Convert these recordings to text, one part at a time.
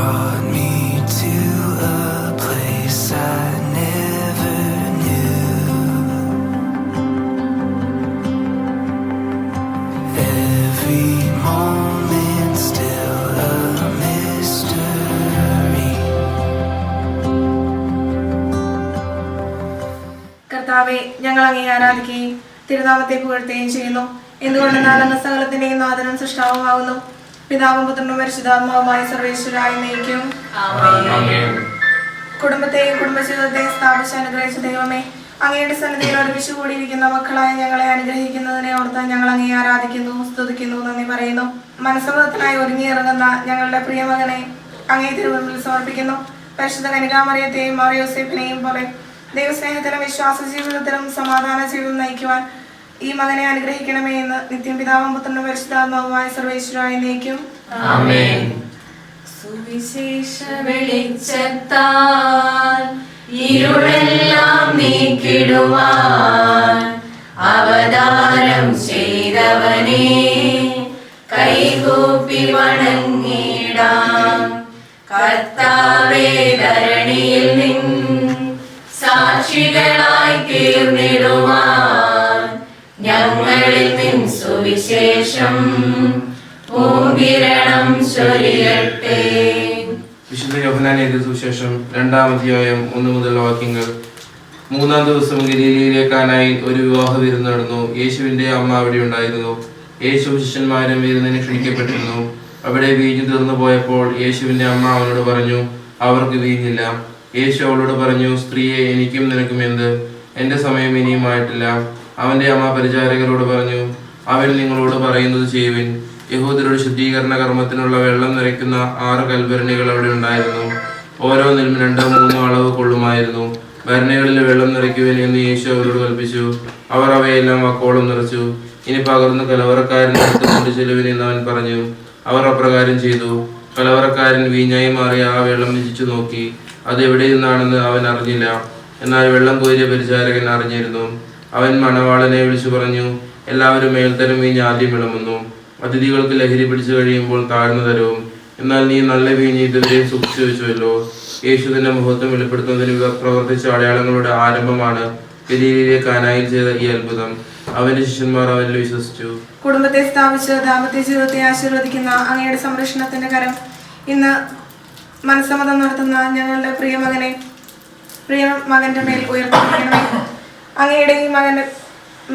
brought me to a place I never knew. Every moment still a mystery. കർത്താവെ, ഞങ്ങൾ അങ്ങേ ആരാധിക്കുകയും തിരുനാമത്തെ പുകഴ്ത്തുകയും ചെയ്യുന്നു. എന്തുകൊണ്ടെന്നാൽ അങ്ങ് സകലത്തിന്റെയും നാഥനും സൃഷ്ടാവുമാകുന്നു. പിതാവും പുത്രനും പരിശുദ്ധാത്മാവുമായി സർവേശ്വരായി നയിക്കും. കുടുംബത്തെയും കുടുംബജീവിതത്തെയും സ്ഥാപിച്ച് അനുഗ്രഹിച്ച ദൈവമേ, അങ്ങയുടെ സന്നിധിയിൽ ഒരുമിച്ച് കൂടിയിരിക്കുന്ന മക്കളായ ഞങ്ങളെ അനുഗ്രഹിക്കുന്നതിനെ ഓർത്ത് ഞങ്ങൾ അങ്ങേ ആരാധിക്കുന്നു, സ്തുതിക്കുന്നു, നന്ദി പറയുന്നു. മനസ്സമ്മതത്തിനായി ഒരുങ്ങിയിറങ്ങുന്ന ഞങ്ങളുടെ പ്രിയമകനെ അങ്ങേ തിരുമുമ്പിൽ സമർപ്പിക്കുന്നു. പരിശുദ്ധ കന്യകാമറിയത്തെയും മാർ യോസേഫിനെയും പോലെ ദൈവസ്നേഹത്തിലും വിശ്വാസ ജീവിതത്തിലും സമാധാന ജീവിതം നയിക്കുവാൻ ഈ മകനെ അനുഗ്രഹിക്കണമേ എന്ന് നിത്യം പിതാവും പുത്രനും പരിശുദ്ധാത്മാവുമായ സർവേശ്വരായി നയിക്കും. സുവിശേഷ വെളിച്ചത്താൽ ഇരുളെല്ലാം നീക്കിടുവാൻ അവതാരം ചെയ്തവനെ കൈകൂപ്പി വണങ്ങിടാം. കർത്താവേ, ധരണിയിൽ നിൻ സാക്ഷികളായി തീർന്നിടുവാൻ ഞങ്ങളിൽ നിൻ സുവിശേഷം പൂങ്കിരണം ചൊരിയട്ടെ. വിശുദ്ധ യോഹന്നാൻ എഴുതിയ സുവിശേഷം 2-ാം അധ്യായം 1 മുതൽ വാക്യങ്ങൾ. 3-ാം ദിവസം ഗലീലയിലെ കാനായിൽ ഒരു വിവാഹ വിരുന്ന് നടന്നു. യേശുവിന്റെ അമ്മ അവിടെ ഉണ്ടായിരുന്നു. യേശു ശിഷ്യന്മാരും വിരുന്നിന് ക്ഷണിക്കപ്പെട്ടിരുന്നു. അവിടെ വീഞ്ഞു തീർന്നു പോയപ്പോൾ യേശുവിന്റെ അമ്മ അവനോട് പറഞ്ഞു, അവർക്ക് വീഞ്ഞില്ല. യേശു അവളോട് പറഞ്ഞു, സ്ത്രീയെ, എനിക്കും നിനക്കും എന്ത്? എന്റെ സമയം ഇനിയുമായിട്ടില്ല. അവന്റെ അമ്മ പരിചാരകരോട് പറഞ്ഞു, അവൻ നിങ്ങളോട് പറയുന്നത് ചെയ്യുവിൻ. യഹൂദരുടെ ശുദ്ധീകരണ കർമ്മത്തിനുള്ള വെള്ളം നിറയ്ക്കുന്ന 6 കൽഭരണികൾ അവിടെ ഉണ്ടായിരുന്നു. ഓരോന്നിലും 2-3 അളവ് കൊള്ളുമായിരുന്നു. ഭരണികളിൽ വെള്ളം നിറയ്ക്കുവിൻ എന്ന് യേശു അവരോട് കൽപ്പിച്ചു. അവർ അവയെല്ലാം വക്കോളം നിറച്ചു. ഇനി പകർന്ന് കലവറക്കാരൻ്റെ അടുത്ത് കൊണ്ട് ചെല്ലുവിൻ എന്ന് അവൻ പറഞ്ഞു. അവർ അപ്രകാരം ചെയ്തു. കലവറക്കാരൻ വീഞ്ഞായി മാറിയ ആ വെള്ളം രുചിച്ചു നോക്കി. അത് എവിടെ നിന്നാണെന്ന് അവൻ അറിഞ്ഞില്ല. എന്നാൽ വെള്ളം കോരിയ പരിചാരകൻ അറിഞ്ഞിരുന്നു. അവൻ മണവാളനെ വിളിച്ചു പറഞ്ഞു, എല്ലാവരും മേൽത്തരം വീഞ്ഞ് ആദ്യം വിളമ്പുന്നു, അതിഥികൾക്ക് ലഹരി പിടിച്ചു കഴിയുമ്പോൾ താഴ്ന്നു തരവും. എന്നാൽ നീ നല്ല വീഞ്ഞ് ഇതുവരെ സൂക്ഷിച്ചു വെച്ചുവല്ലോ. യേശു തന്റെ മഹത്വം വെളിപ്പെടുത്തുന്നതിന് പ്രവർത്തിച്ച അടയാളങ്ങളുടെ ആരംഭമാണ് ഗലീലയിലെ കാനായിൽ ചെയ്ത ഈ അത്ഭുതം. അവന്റെ ശിഷ്യന്മാർ അവനിൽ വിശ്വസിച്ചു. കുടുംബത്തെ സ്ഥാപിച്ച് ദാമ്പത്യ ജീവിതത്തെ ആശീർവദിക്കുന്ന അങ്ങയുടെ സംരക്ഷണത്തിന്റെ കരം ഇന്ന് മനസ്സമ്മതം നടത്തുന്ന ഞങ്ങളുടെ പ്രിയ മകന്റെ മേൽ ഉയർത്തിയിരിക്കണമേ. അങ്ങയുടെ ഈ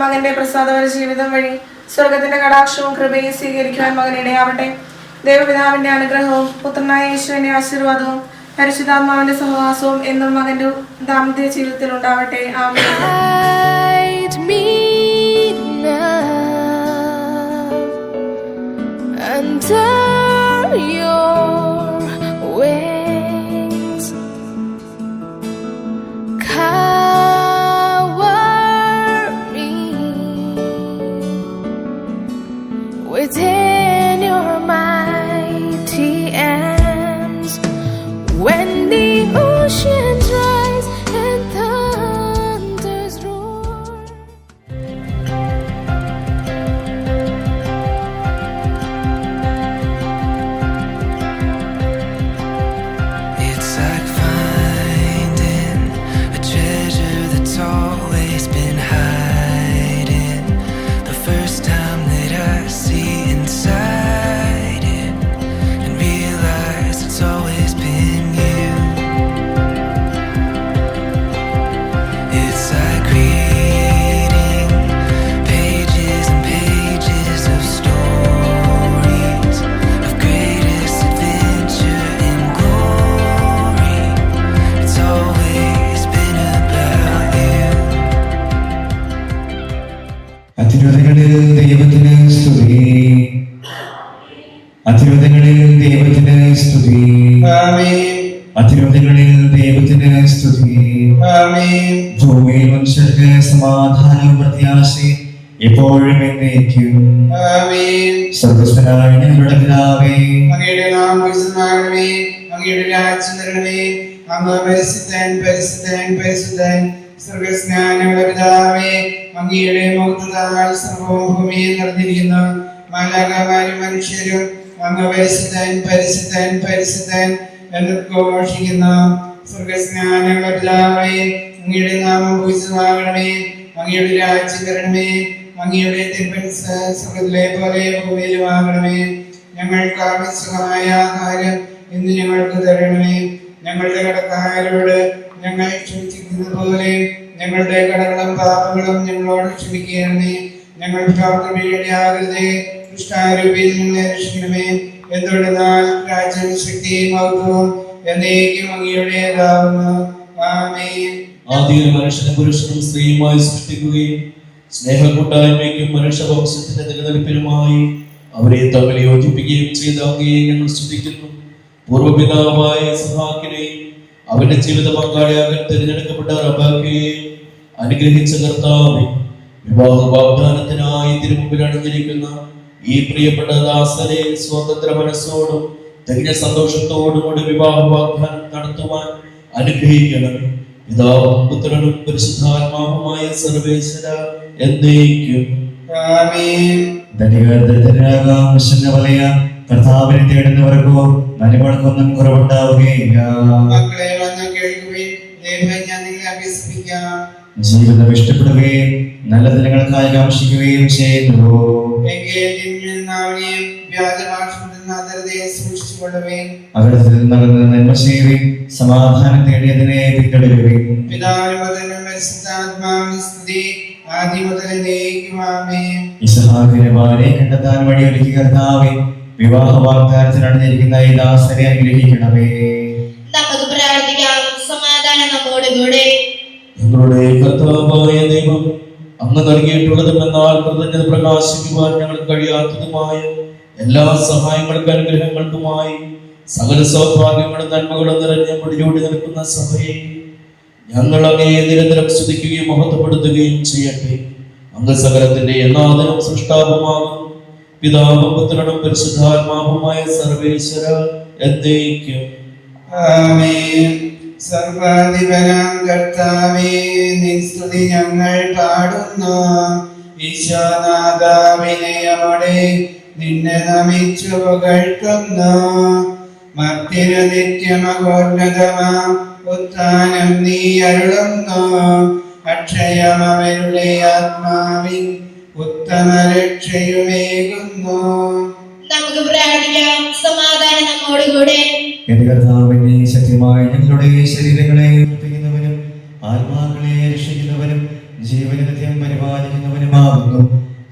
മകന്റെ പ്രസാദപര ജീവിതം വഴി സ്വർഗത്തിന്റെ കടാക്ഷവും കൃപയും സ്വീകരിക്കുവാൻ മകനിടയാവട്ടെ. ദൈവപിതാവിന്റെ അനുഗ്രഹവും പുത്രനായ യേശുവിന്റെ ആശീർവാദവും പരിശുദ്ധാത്മാവിന്റെ സഹവാസവും എന്നും മകന്റെ ദാമ്പത്യ ജീവിതത്തിൽ ഉണ്ടാവട്ടെ. ആമേൻ. Within your mighty arms, when the oceans rise and thunders roar. It's like finding a treasure that's always been hiding. The first time that I see inside it and realize it's always been you. It's like reading pages and pages of stories of greatest adventure and glory. It's always been about you. അത്യുന്നതങ്ങളിൽ ദൈവത്തിന് സ്തുതി. അത്യുന്നതങ്ങളിൽ ദൈവത്തിന് സ്തുതി. അത്യുന്നതങ്ങളിൽ ദൈവത്തിന് സ്തുതി. ഭൂമിയിൽ മനുഷ്യർക്ക് സമാധാനവും പ്രത്യാശയും എപ്പോഴും എന്നേക്കും. സ്വർഗ്ഗസ്ഥനായ ഞങ്ങളുടെ പിതാവേ, അങ്ങയുടെ നാമം പരിശുദ്ധമാകണമേ. അങ്ങയുടെ രാജ്യം വരണമേ. അങ്ങ് പരിശുദ്ധൻ പരിശുദ്ധൻ പരിശുദ്ധൻ. സ്വർഗ്ഗസ്ഥനായ ഞങ്ങളുടെ പിതാവേ, അങ്ങയുടെ മഹത്വത്താൽ സർവ്വവും ഭൂമിയിൽ നിറഞ്ഞിരിക്കുന്നു. മാലാഖമാരും മനുഷ്യരും അങ്ങ് പരിശുദ്ധൻ പരിശുദ്ധൻ പരിശുദ്ധൻ എന്ന് ഘോഷിക്കുന്നു. സ്വർഗസ്നാനങ്ങളുടെ പിതാവേ, അങ്ങയുടെ നാമം പൂജിതമാകണമേ. അങ്ങയുടെ രാജ്യം വരണമേ. അങ്ങയുടെ തിരുമനസ്സ് സ്വർഗ്ഗത്തിലെ പോലെ ഭൂമിയിലുമാകണമേ. ഞങ്ങൾക്ക് ആവശ്യമായ ആഹാരം ഇന്ന് ഞങ്ങൾക്ക് തരണമേ. ഞങ്ങളുടെ കടക്കാരോട് ഞങ്ങൾ ക്ഷമിച്ചിരിക്കുന്നത് പോലെ ഞങ്ങളുടെ കടകളും പാപങ്ങളും ഞങ്ങളോട് ക്ഷമിക്കണമേ. ഞങ്ങൾ പ്രവർത്തനയാകരുതേ, ദുഷ്ടാരൂപിയിൽ നിന്ന് രക്ഷിക്കണമേ. എന്തുകൊണ്ടെന്നാൽ രാജ്യം ശക്തിയും മഹത്വവും എന്നേക്കും അങ്ങയുടേതാകുന്നു. ആമേൻ. ആദ്യം മനുഷ്യനും പുരുഷനും സ്ത്രീയുമായി സൃഷ്ടിക്കുകയും സ്നേഹക്കൂട്ടായ്മയ്ക്കും മനുഷ്യവംശത്തിന്റെ നിലനിൽപ്പിനുമായി അവരെ തമ്മിൽ യോജിപ്പിക്കുകയും ചെയ്ത അങ്ങയെ ഞങ്ങൾ സ്തുതിക്കുന്നു. പൂർവ്വപിതാവായ ഇസ്ഹാക്കിനെയും അവന്റെ ജീവിത പങ്കാളിയാകാൻ തിരഞ്ഞെടുക്കപ്പെട്ട റബേക്കയെയും അനുഗ്രഹിച്ച കർത്താവേ, വിവാഹ വാഗ്ദാനത്തിനായി തിരുമുമ്പിൽ അണിഞ്ഞിരിക്കുന്ന ഈ പ്രിയപ്പെട്ട ദാസരെ സ്വതന്ത്ര മനസ്സോടും തികഞ്ഞ സന്തോഷത്തോടും കൂടി വിവാഹ വാഗ്ദാനം നടത്തുവാൻ അനുഗ്രഹിക്കണമേ. പിതാവും പുത്രനും പരിശുദ്ധാത്മാവുമായ സർവേശ്വര എന്നേക്കും ആമേൻ. ധനികർ ദരിദ്രരാകാം, വിശന്നവലയാം. കർത്താവിനെ തേടുന്നവർക്കോ നന്മകൾക്കൊന്നും കുറവുണ്ടാവുകയില്ല. മക്കളെ വന്ന് കേൾക്കുവിൻ, ദൈവമേ ഞാൻ നിങ്ങളെ അഭ്യസിപ്പിക്കാം. ജീവിതം ഇഷ്ടപ്പെടുകയും നല്ല ദിനങ്ങൾക്കായി കാക്ഷിക്കുകയും ചെയ്യുന്നു. അകലത്തിൽ നിന്നകന്ന് നന്മ ചെയ്യുവിൻ, സമാധാനം തേടിയതിനെ പിന്തുടരുവിൻ. ഇസ്ഹാക്കിന്റെ ഭാര്യയെ കണ്ടെത്താൻ വഴിയൊരുക്കി കർത്താവേ, വിവാഹ വാഗ്ദാനത്തിൽ അണിഞ്ഞിരിക്കുന്ന ഈ ദാസരെ അനുഗ്രഹിക്കണമേ. നമുക്ക് പ്രാർത്ഥിക്കാം. സമാധാനം നമ്മോടുകൂടെ. ഞങ്ങളുടെ കർത്താവായ ദൈവം, അങ്ങ് നൽകിയിട്ടുള്ളതും എന്നാൽ കൃതജ്ഞത പ്രകാശിക്കുവാൻ ഞങ്ങൾക്ക് കഴിയാത്തതുമായ എല്ലാ സഹായങ്ങൾക്കും അനുഗ്രഹങ്ങൾക്കുമായി സകല സൗഭാഗ്യങ്ങളും നന്മകളും നിറഞ്ഞ മുടിചൂടി നിൽക്കുന്ന സഭയെ ഞങ്ങൾ അങ്ങയെ നിരന്തരം സ്തുതിക്കുകയും മഹത്വപ്പെടുത്തുകയും ചെയ്യട്ടെ. അങ്ങ് സകലത്തിന്റെ നാഥനും സൃഷ്ടാവുമാകും. പിതാവും പുത്രനും പരിശുദ്ധാത്മാവുമായ സർവേശ്വര എന്നേക്കും ആമേൻ. സർവാധിപനാം കർത്താവേ, നിൻ സ്തുതി ഞങ്ങൾ പാടുന്നു. ഈശോനാഥ, വിനയമോടെ നിന്നെ നമിച്ചു പുകഴ്ത്തുന്നു. മർത്യനു നിത്യമഹോന്നതമാം ഉത്ഥാനം നീ അരുളുന്നു. അക്ഷയം അവരുടെ ആത്മാവിൻ ഉത്തമ രക്ഷയുമേകുന്നു. നമുക്ക് പ്രാർത്ഥിക്കാം. സമാധാനം നമ്മോടുകൂടെ. എന്റെ കർത്താവിനെ സത്യമായി ഞങ്ങളുടെ ശരീരങ്ങളെ ഉയർപ്പിക്കുന്നവനും ആത്മാക്കളെ രക്ഷിക്കുന്നവനും ജീവനെ നിത്യം പരിപാലിക്കുന്നവനുമാകുന്നു.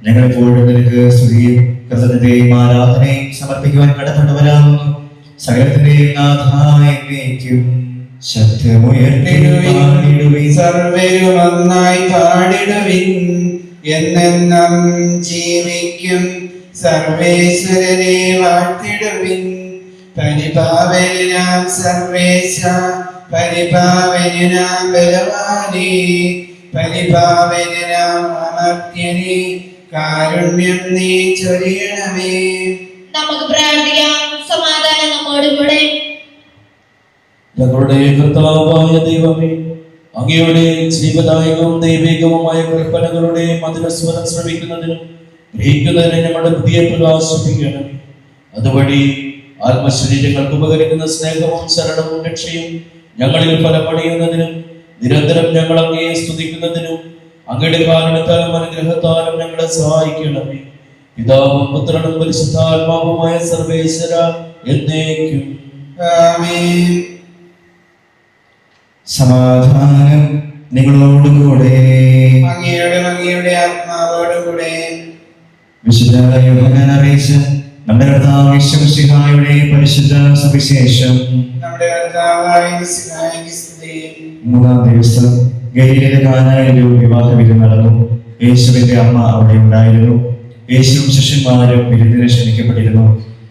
ഞങ്ങൾ എപ്പോഴും നിനക്ക് സ്തുതിയും കൃതജ്ഞതയും ആരാധനയും സമർപ്പിക്കുവാൻ കടപ്പെട്ടവരാകുന്നു. സകലത്തിന്റെയും നാഥായ എന്നേക്കും ശബ്ദമുയർത്തി പാടിടുവിൻ. സർവ്വരും ഒന്നായി പാടിടുവിൻ. എന്നെന്നും ജീവിക്കും സർവേശ്വരനെ വാഴ്ത്തിടുവിൻ. പരിപാവനാം സർവേശ, പരിപാവനാം ബലവാനേ, പരിപാവനാം അമർത്യനേ, കാരുണ്യം നീ ചൊരിയണമേ. നമുക്ക് പ്രാർത്ഥിക്കാം. സമാധാനം നമ്മോടുകൂടെ. ഞങ്ങളുടെ കർത്താവായ ദൈവമേ, അങ്ങയുടെ ജീവദായകവും ദൈവികവുമായ കൽപ്പനകളുടെ മധുരസ്വരം ശ്രമിക്കുന്നതിനും ഗ്രഹിക്കുന്നതിനും ഞങ്ങളുടെ ബുദ്ധിയെ പ്രകാശിപ്പിക്കണം. അതുവഴി ആത്മശരീരങ്ങൾക്ക് ഉപകരിക്കുന്ന സ്നേഹവും ശരണവും രക്ഷയും ഞങ്ങളിൽ ഫലമണിയുന്നതിനും നിരന്തരം ഞങ്ങൾ അങ്ങയെ സ്തുതിക്കുന്നതിനും അങ്ങയുടെ കാരണത്താലും അനുഗ്രഹത്താലും ഞങ്ങളെ സഹായിക്കണമേ. പിതാവും പുത്രനും പരിശുദ്ധാത്മാവുമായ സർവേശ്വര എന്നേക്കും ആമേൻ. സമാധാനം നിങ്ങളോടുകൂടെ. അങ്ങയുടെ ആത്മാവോടുകൂടെ. വിശുദ്ധ യോഹന്നാൻ അറിയിച്ച നമ്മുടെ കർത്താവ് യേശുമിശിഹായുടെ പരിശുദ്ധ സുവിശേഷം. നമ്മുടെ കർത്താവായ മിശിഹായ്ക്ക് സ്തുതി. 3-ാം ദിവസം ഗലീലയിലെ കാനായിൽ ഒരു വിവാഹ വിരുന്ന് നടന്നു. യേശുവിന്റെ അമ്മ അവിടെ ഉണ്ടായിരുന്നു. യേശുവും ശിഷ്യന്മാരും വിരുന്നിന് ക്ഷണിക്കപ്പെട്ടിരുന്നു.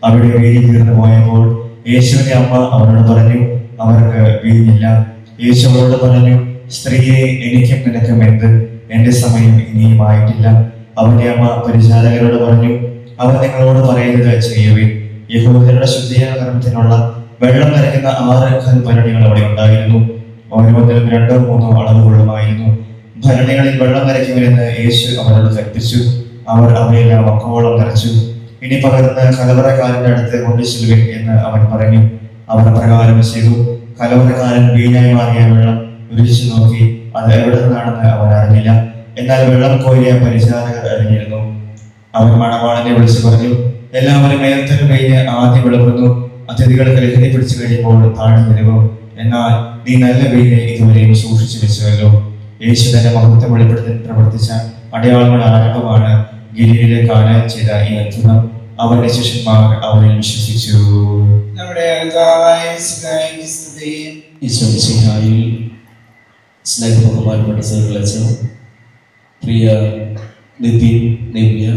അവിടെ വീതി തീർന്നു പോയപ്പോൾ യേശുവിന്റെ അമ്മ അവരോട് പറഞ്ഞു, അവർക്ക് വീഞ്ഞില്ല. യേശു അവരോട് പറഞ്ഞു, സ്ത്രീയെ, എനിക്കും നിനക്കും എന്ത്? എന്റെ സമയം ഇനിയും ആയിട്ടില്ല. അവന്റെ അമ്മ പരിചാരകരോട് പറഞ്ഞു, അവർ നിങ്ങളോട് പറയുന്നത് ചെയ്യുവിൻ. യഹൂദരുടെ ശുദ്ധീകരണത്തിനുള്ള വെള്ളം നിറയ്ക്കുന്ന 6 കൽഭരണികൾ അവിടെ ഉണ്ടായിരുന്നു. ഓരോന്നിലും 2-3 അളവുകളുമായിരുന്നു. ഭരണികളിൽ വെള്ളം നിറയ്ക്കുമെന്ന് യേശു അവരോട് കൽപ്പിച്ചു. അവർ അവയെല്ലാം വക്കോളം നിറച്ചു. ഇനി പകർന്ന് കലവറക്കാരന്റെ അടുത്ത് കൊണ്ടുചെല്ലുവിൻ എന്ന് അവൻ പറഞ്ഞു. അവർ പ്രകാരം ചെയ്തു. കലവറക്കാരൻ വീഞ്ഞായി മാറിയ വെള്ളം രുചിച്ചു നോക്കി. അത് എവിടെ നിന്നാണെന്ന് അവൻ അറിഞ്ഞില്ല. എന്നാൽ വെള്ളം കോരിയ പരിചാരകർ അറിഞ്ഞിരുന്നു. അവൻ മണവാളനെ വിളിച്ചു പറഞ്ഞു, എല്ലാവരും നേരത്തെ വീഞ്ഞ് ആദ്യം വിളമ്പുന്നു. അതിഥികൾക്ക് ലഹരി പിടിച്ചു കഴിയുമ്പോൾ താഴ്ന്നു വരുമോ? എന്നാൽ നീ നല്ല വീഞ്ഞ് ഇതുവരെയും സൂക്ഷിച്ചു വെച്ചുവല്ലോ. യേശു തന്നെ മഹത്വം വെളിപ്പെടുത്തി പ്രവർത്തിച്ച അടയാളങ്ങളുടെ ആരംഭമാണ് ഗലീലയിലെ കാനായിൽ ചെയ്ത ഈ അത്ഭുതം. അവന്റെ ശിഷ്യന്മാർ അവരിൽ വിശ്വസിച്ചു. നമ്മുടെ കർത്താവായ യേശുക്രിസ്തുവിന്റെ സ്തുതി. ഈശോ മിശിഹായിൽ സ്നേഹബഹുമാനപ്പെട്ട സഹോദരൻ, പ്രിയ നിതിൻ, നിവ്യ,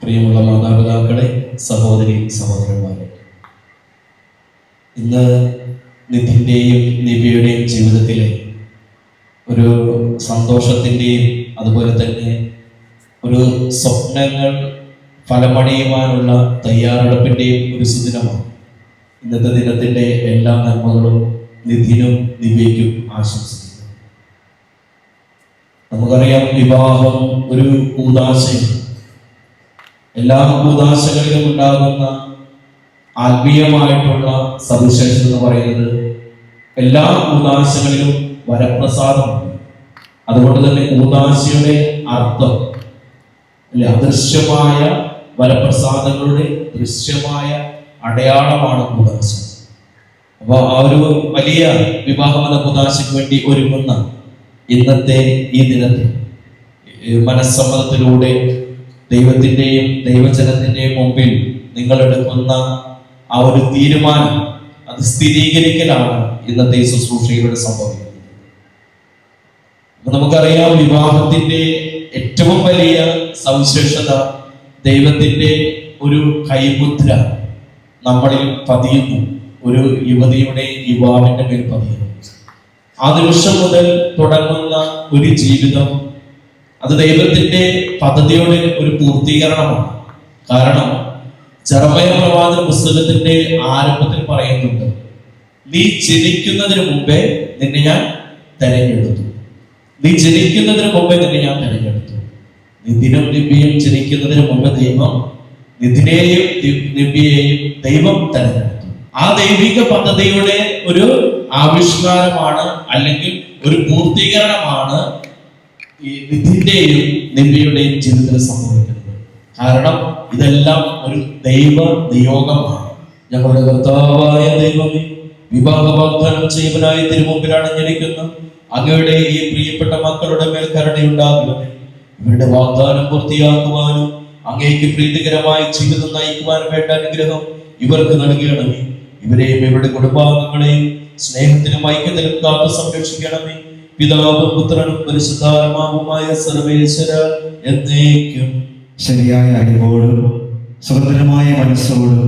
പ്രിയമുള്ള മാതാപിതാക്കളെ, സഹോദരി സഹോദരന്മാരെ, ഇന്ന് നിതിൻ്റെയും നിവ്യയുടെയും ജീവിതത്തിലെ ഒരു സന്തോഷത്തിൻ്റെയും അതുപോലെ തന്നെ ഒരു സ്വപ്നങ്ങൾ ഫലമണിയുവാനുള്ള തയ്യാറെടുപ്പിൻ്റെയും ഒരു സുദിനമാണ്. ഇന്നത്തെ ദിനത്തിൻ്റെ എല്ലാ നന്മകളും നിധിനും ദിവ്യയ്ക്കും ആശംസിക്കുന്നു. നമുക്കറിയാം, വിവാഹം ഒരു കൂദാശയാണ്. എല്ലാ കൂദാശകളിലും ഉണ്ടാകുന്ന ആത്മീയമായിട്ടുള്ള സവിശേഷത എന്ന് പറയുന്നത് എല്ലാ കൂദാശകളിലും വരപ്രസാദമുണ്ട്. അതുകൊണ്ട് തന്നെ കൂദാശയുടെ അർത്ഥം അല്ലെ, അദൃശ്യമായ വരപ്രസാദങ്ങളുടെ ദൃശ്യമായ അടയാളമാണ് കൂദാശ. അപ്പോൾ ആ ഒരു വലിയ വിവാഹമെന്ന കൂദാശയ്ക്ക് വേണ്ടി ഒരുങ്ങുന്ന ഇന്നത്തെ ഈ ദിനത്തിൽ മനസ്സമ്മതത്തിലൂടെ ദൈവത്തിൻ്റെയും ദൈവജനത്തിൻ്റെയും മുമ്പിൽ നിങ്ങൾ എടുക്കുന്ന ആ ഒരു തീരുമാനം, അത് സ്ഥിരീകരിക്കലാണ് ഇന്നത്തെ ഈ ശുശ്രൂഷയിലൂടെ സംഭവിക്കുന്നത്. അപ്പൊ നമുക്കറിയാം, വിവാഹത്തിന്റെ ഏറ്റവും വലിയ സവിശേഷത ദൈവത്തിന്റെ ഒരു കൈമുദ്ര നമ്മളിൽ പതിയുന്നു. ഒരു യുവതിയുടെ യുവാവിന്റെ മേൽ പതിയുന്നു. ആ നിമിഷം മുതൽ തുടങ്ങുന്ന ഒരു ജീവിതം, അത് ദൈവത്തിന്റെ പദ്ധതിയുടെ ഒരു പൂർത്തീകരണമാണ്. കാരണം ജെറമയ പ്രവാചക പുസ്തകത്തിന്റെ ആരംഭത്തിൽ പറയുന്നുണ്ട്, നീ ജനിക്കുന്നതിന് മുമ്പേ നിന്നെ ഞാൻ തെരഞ്ഞെടുത്തു. നീ ജനിക്കുന്നതിന് മുമ്പേ നിന്നെ ഞാൻ തെരഞ്ഞെടുത്തു. നിതിനും നിവ്യയും ജനിക്കുന്നതിന് മുമ്പ് ദൈവം നിതിനെയും നിവ്യയെയും ദൈവം തെരഞ്ഞെടുത്തു. ആ ദൈവിക പദ്ധതിയുടെ ഒരു ആവിഷ്കാരമാണ്, അല്ലെങ്കിൽ ഒരു പൂർത്തീകരണമാണ് ഈ നിതിന്റെയും നിവ്യയുടെയും ജീവിതത്തിൽ സംഭവിക്കുന്നത്. കാരണം ഇതെല്ലാം ഒരു ദൈവ നിയോഗമാണ്. ഞങ്ങളുടെ കർത്താവായ ദൈവമേ, വിവാഹ വാഗ്ദാനം ചെയ്യുവാനായി തിരുമുമ്പിലാണ് ജനിക്കുന്നത് അങ്ങയുടെ ഈ പ്രിയപ്പെട്ട മക്കളുടെ മേൽ കരുണയുണ്ടാകണമേ. ഇവരുടെ വാഗ്ദാനം പൂർത്തിയാക്കുവാനും അങ്ങേക്ക് പ്രീതികരമായ ജീവിതം നയിക്കുവാനും വേണ്ട അനുഗ്രഹം ഇവർക്ക് നൽകണമേ. ഇവരെയും ഇവരുടെ കുടുംബാംഗങ്ങളെയും സ്നേഹത്തിനും ഐക്യത്തിലും കാത്തു സംരക്ഷിക്കണമേ. പിതാവും പുത്രനും പരിശുദ്ധാത്മാവുമായ സർവേശ്വര എന്നേക്കും. ശരിയായ അറിവോടും സ്വതന്ത്രമായ മനസ്സോടും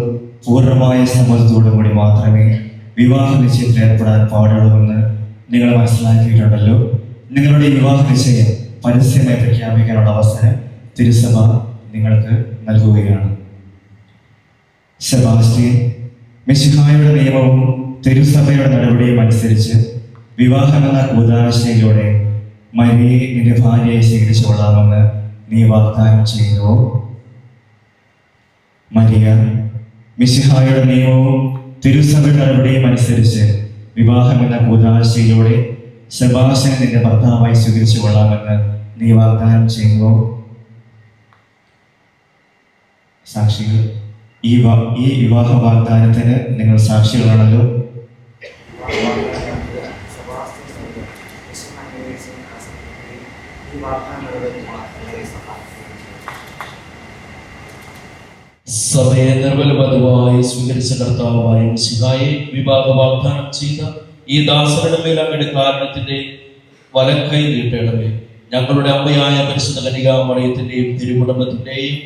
പൂർണ്ണമായ സമ്മതത്തോടും കൂടി മാത്രമേ വിവാഹ നിശ്ചയത്തിൽ ഏർപ്പെടാൻ പാടുള്ളൂവെന്ന് നിങ്ങൾ മനസ്സിലാക്കിയിട്ടുണ്ടല്ലോ. നിങ്ങളുടെ വിവാഹ നിശ്ചയം പരസ്യമായി പ്രഖ്യാപിക്കാനുള്ള അവസരം തിരുസഭ നിങ്ങൾക്ക് നൽകുകയാണ്. സെബാസ്റ്റ്യൻ, മിശിഹായുടെ നിയമവും തിരുസഭയുടെ നടപടിയും അനുസരിച്ച് വിവാഹമെന്ന കൂദാശയിലൂടെ മരിയെ നിന്റെ ഭാര്യയെ സ്വീകരിച്ചു കൊള്ളാമെന്ന് നീ വാഗ്ദാനം ചെയ്യുന്നു. മരിയ, മിശിഹായുടെ നിയമവും തിരുസഭയുടെ നടപടിയും അനുസരിച്ച് വിവാഹമെന്ന കൂദാശയിലൂടെ സെബാസ്റ്റ്യനെ നിന്റെ ഭർത്താവായി സ്വീകരിച്ചു കൊള്ളാമെന്ന് നീ വാഗ്ദാനം ചെയ്യുന്നു. സാക്ഷികൾ, ഈ വിവാഹ വാഗ്ദാനത്തിന് നിങ്ങൾ സാക്ഷികളാണല്ലോ. സഭയെ നിർമ്മലപദമായി സ്വീകരിച്ച കർത്താവായ മിശിഹായെ വിവാഹ വാഗ്ദാനം ചെയ്ത ഈ ദാസരുടെ മേൽ അങ്ങയുടെ കാരണത്തിന്റെ വലക്കൈ നീട്ടണമേ. ഞങ്ങളുടെ അമ്മയായ പരിശുദ്ധ കന്യകാമറിയത്തിന്റെയും തിരുകുടുംബത്തിന്റെയും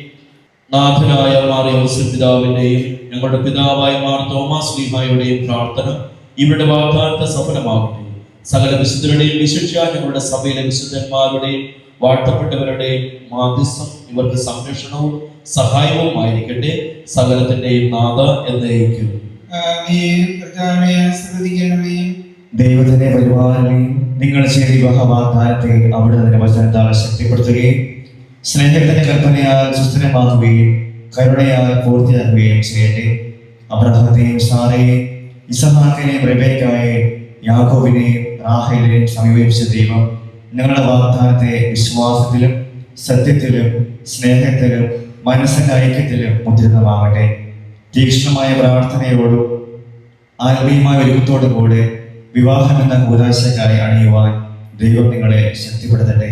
നാഥനായ മാർ യോസേഫ് പിതാവിന്റെയും ഞങ്ങളുടെ പിതാവായ മാർ തോമസ് ശ്ലീഹായുടെയും പ്രാർത്ഥന ഇവരുടെ വാഗ്ദാനത്തെ സഫലമാകട്ടെ. സകല വിശുദ്ധരുടെയും വിശിഷ്യ ഞങ്ങളുടെ സഭയിലെ വിശുദ്ധന്മാരുടെയും വാഴ്ത്തപ്പെട്ടവരുടെയും മാധ്യസ്ഥം ഇവർക്ക് സംരക്ഷണവും സഹായവും ആയിരിക്കട്ടെ. സകലത്തിന്റെയും നാഥ എന്നേക്കും. ദൈവത്തിന്റെ പരിപാലനയും നിങ്ങൾ ചെയ്ത വിവാഹ വാഗ്ദാനത്തെ അവിടുത്തെ വചനത്താൽ ശക്തിപ്പെടുത്തുകയും സ്നേഹത്തിന്റെ കൽപ്പനയാൽ സുസ്ഥിരമാക്കുകയും കരുണയാൽ പൂർത്തിയാക്കുകയും ചെയ്യട്ടെ. അബ്രഹാത്തെയും സാറയെയും ഇസഹാക്കിനെയും റെബേക്കായെയും യാക്കോബിനെയും റാഹേലിനെയും സമീപിച്ച ദൈവം നിങ്ങളുടെ വാഗ്ദാനത്തെ വിശ്വാസത്തിലും സത്യത്തിലും സ്നേഹത്തിലും മനസ്സിന്റെ ഐക്യത്തിലും മുദ്രിതമാകട്ടെ. തീക്ഷ്ണമായ പ്രാർത്ഥനയോടും ആത്മീയമായ ഒരുക്കത്തോടും കൂടെ വിവാഹം എന്ന കൂതാശയ്ക്കായി അണിയുവാൻ ദൈവം നിങ്ങളെ ശക്തിപ്പെടുത്തട്ടെ.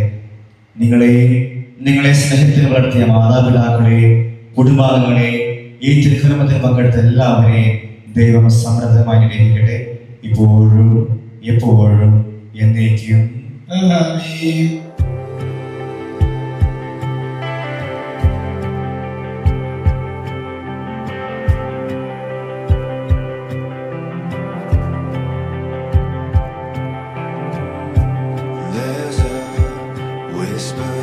നിങ്ങളെ സ്നേഹത്തിൽ വളർത്തിയ മാതാപിതാക്കളെയും കുടുംബാംഗങ്ങളെയും ഈ തിരുക്കർമ്മത്തിൽ പങ്കെടുത്ത എല്ലാവരെയും ദൈവം സമൃദ്ധമായി അനുഗ്രഹിക്കട്ടെ, ഇപ്പോഴും എപ്പോഴും എന്നേക്കും. ആമേൻ. There's a whisper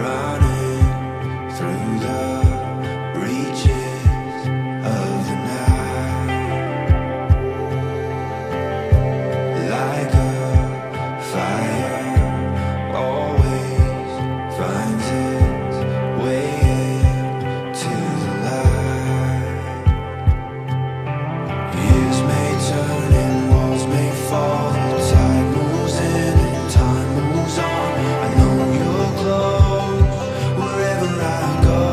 running through the reaches of the night, like a fire always finds its way into the light. Years may turn and walls may fall, the tide moves in and time moves on. I know you're close wherever I go.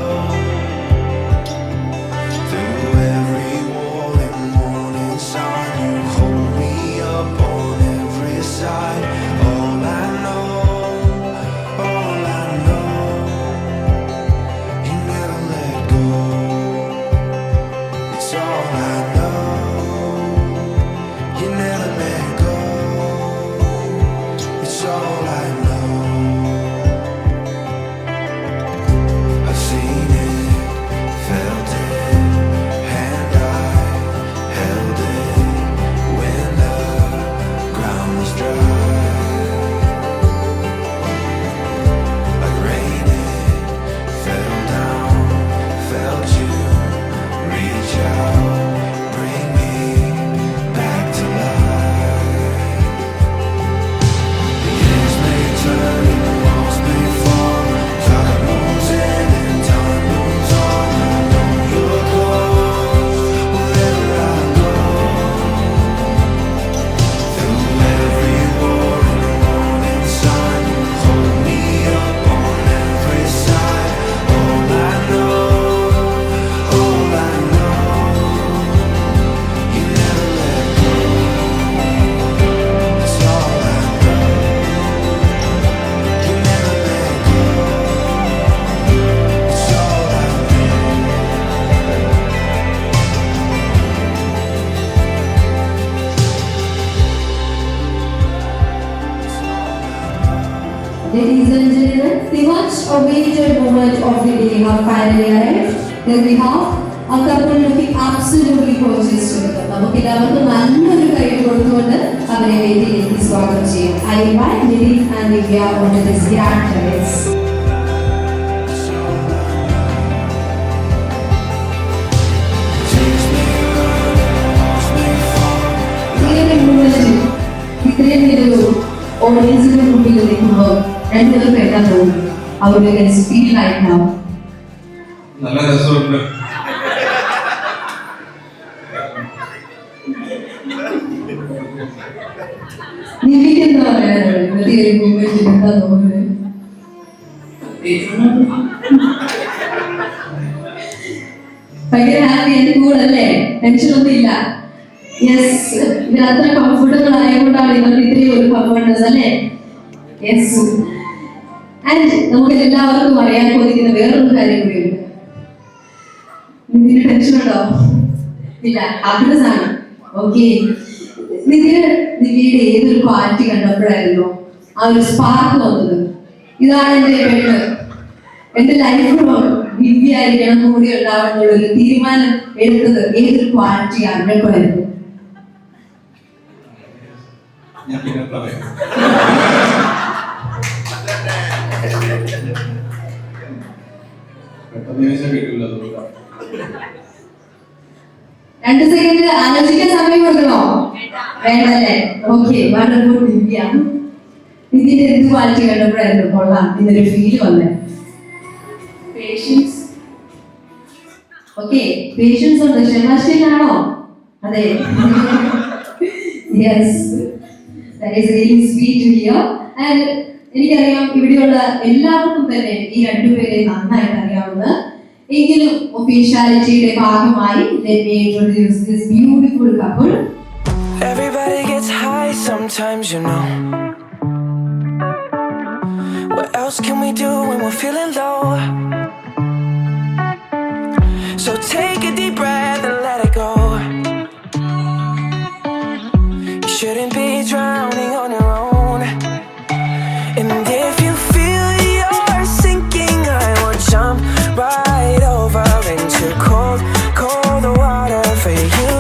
Through every wall and morning sun, you hold me up on every side. All I know, you never let go. It's all I know, you never let go. It's all I know. I've seen it, felt it, and I held it when the ground was dry. Like rain, it fell down, felt you reach out, bring me back to life. The years may turn and walls may fall, time moves in and time moves on. I know you're close wherever I go. Through every war and morning sun, you hold me up on every side. All I know, you never let go. It's all I know, you never let go. It's all I Ladies and gentlemen, the much awaited moment of the day have finally arrived. Then we have a couple looking absolutely gorgeous together. നമുക്ക് എല്ലാവർക്കും നല്ലൊരു കൈ കൊടുത്തുകൊണ്ട് അവരെ വേദിയിലേക്ക് സ്വാഗതം ചെയ്യും. I invite Nidhi and Divya onto this grand terrace. ഇങ്ങനെ മുകളിൽ ഇത്രയും ഒരു ഓഡിയൻസിന് മുമ്പിൽ നിൽക്കുമ്പോൾ രണ്ടുപേരും കേൾക്കാൻ തോന്നും. അവരുടെ ഫീൽ ആയിട്ടുണ്ടാവും. നല്ല രസമുണ്ട്. നിവിക്ക് എന്താ പറയാനുള്ളത്? ഇന്നത്തെ ഒരു മൂവ്മെന്റ് എന്താ തോന്നുന്നത്? ഭയങ്കര ഹാപ്പി ആൻഡ് കൂൾ അല്ലേ? ടെൻഷൻ ഒന്നും ഇല്ല. യെസ്, ഇത് അത്ര കംഫർട്ടബിൾ ആയതുകൊണ്ടാണ് ഇവർക്ക് ഇത്രയും ഒരു കംഫർട്ട്നെസ് അല്ലേ? യെസ്. ആൻഡ് നമുക്ക് എല്ലാവർക്കും അറിയാൻ കൊതിക്കുന്ന വേറൊരു കാര്യം കൂടിയുണ്ട്. നിതിന് ടെൻഷൻ ഉണ്ടോ? ഇല്ല, ഹാപ്പിനെസ് ആണ്. ഓക്കെ, ദിവ്യയുടെ ഏതൊരു ക്വാളിറ്റി കണ്ടപ്പോഴായിരുന്നു ആ ഒരു സ്പാർക്ക് വന്നത്? ഇതാണ് എന്റെ പെണ്ണ്, എന്റെ ലൈഫ് ദിവ്യ ആയിരിക്കണം, കൂടി ഉണ്ടാവുന്നുള്ള ഒരു തീരുമാനം എടുത്തത് ഏതൊരു ക്വാളിറ്റി അറിഞ്ഞപ്പോഴായിരുന്നു? ഞാൻ പിന്നെ പറയാം. രണ്ട് സെക്കൻഡ് ആലോചിക്കാൻ സമയം കൊടുക്കണോ? വേണ്ടല്ലേ? ഓക്കെ, വണ്ടർഫുൾ ദിവ്യ. ഇതിന്റെ എന്ത് ക്വാളിറ്റി കണ്ടപ്പോഴായിരുന്നു കൊള്ളാം എന്നൊരു ഫീല് വന്നേ? പേഷ്യൻസ്. ഓക്കെ, പേഷ്യൻസ് ഉണ്ട്. ക്ഷമാശീലാണോ? അതെ. Yes, that is really sweet to hear. And എനിക്കറിയാം ഇവിടെയുള്ള എല്ലാവർക്കും തന്നെ ഈ രണ്ടുപേരെ നന്നായിട്ട് അറിയാവുന്നത്. എങ്കിലും ഒഫീഷ്യാലിറ്റിയുടെ ഭാഗമായി let me introduce this beautiful couple. Everybody gets high sometimes, you know. What else can we do when we're feeling low? So take a deep breath and let it go. You shouldn't be drowning on your own. And if you feel you're sinking, I will jump right over into cold, cold water for you.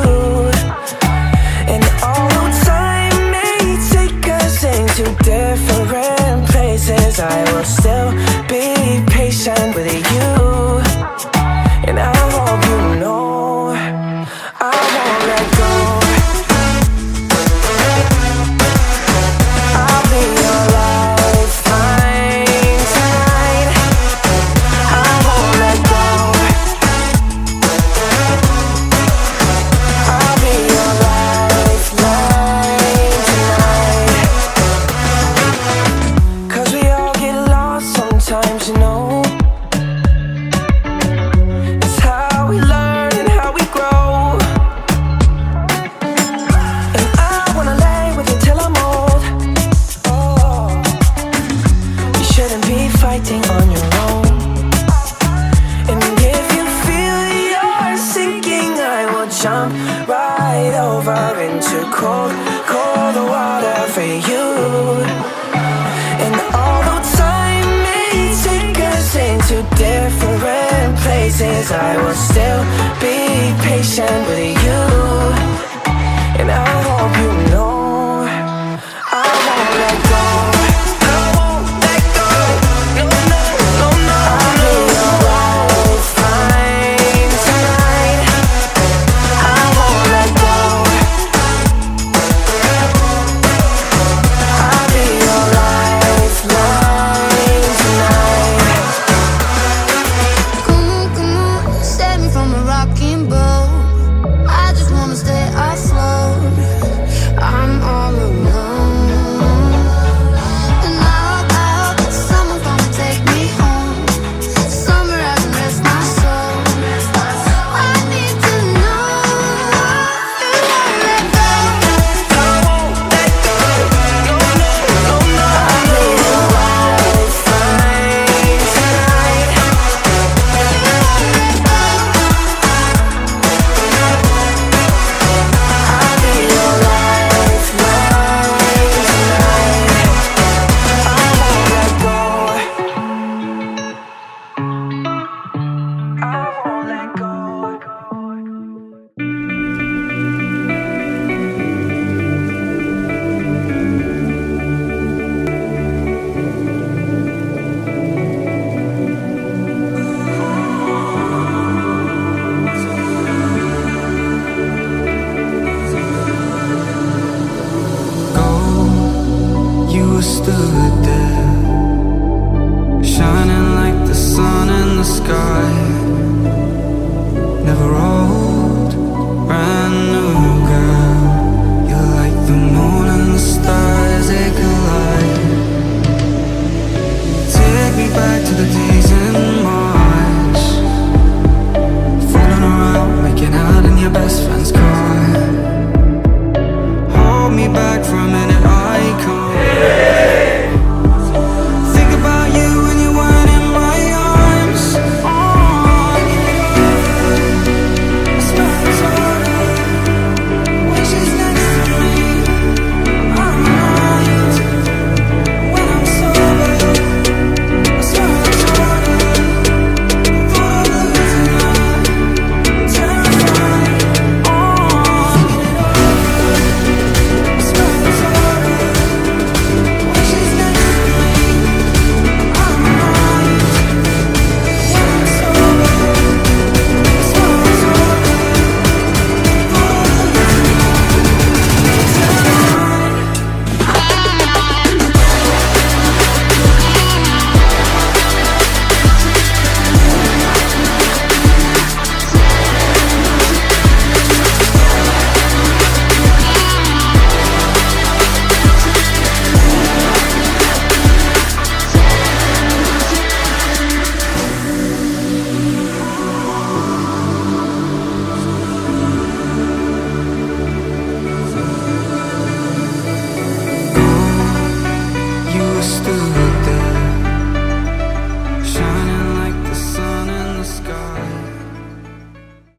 And although time may take us into different places, I will still be patient with you. And I hope you know I won't let go. I'll be your lifeline tonight. I won't let go. I'll be your lifeline tonight. 'Cause we all get lost sometimes, you know. It's how we learn and how we grow. And I wanna lay with you till I'm old. Oh, you shouldn't be fighting on your own. And if you feel you're sinking, I will jump right over into cold, cold water for you. And although time may take us into different places, I will still be patient with